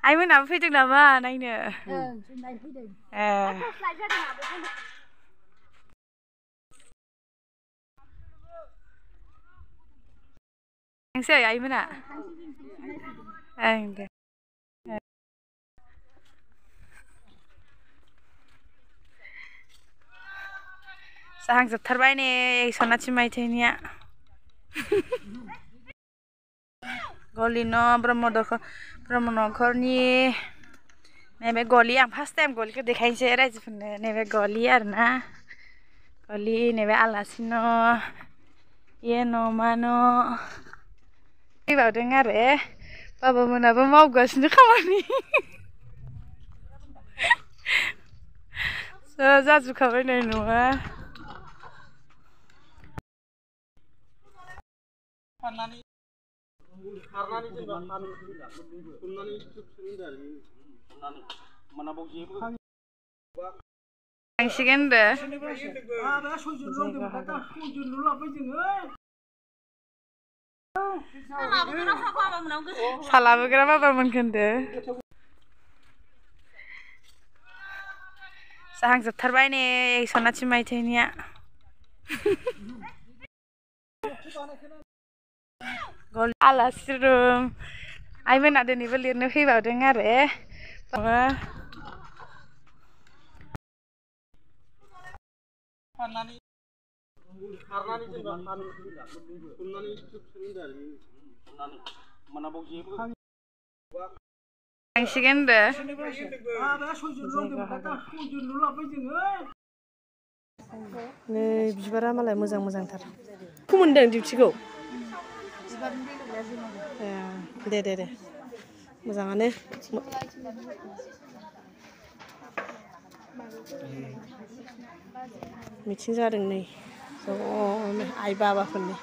आइमोनाबो फैदों नामा नायनो? जों नायनो फैदों। थांसै आइमोना? ओं दे। जाहांजोबथारबाय नै सनाथि मायथाइनिया। गलि न ब्रह्म नखरनि नैबे गलि आं फार्स्ट टाइम गलिखौ देखायनोसै रायजोफोरनो नैबे गलि आरोना गलि नैबे आलासि न' ये न'मा न' फैबावदों आरो बाबा मोनाबो मावगासिनो खामानि जाजोबखाबाय नै न'आ थांसिगोन सालाबोग्रा बाबामोनखौ होनदो जाहांजोबथारबाय नै सनाथि मायथाइनिया आलासि रुम आइमोना दिनैबो लिरनो फैबावदों आरो थांसिगोन नै बिबारा मालाय मोजां मोजांथार मोनदों डिउटिखौ दे मोजाङानो मिथिं जादों नै ज'नो आइ बाबाफोरनि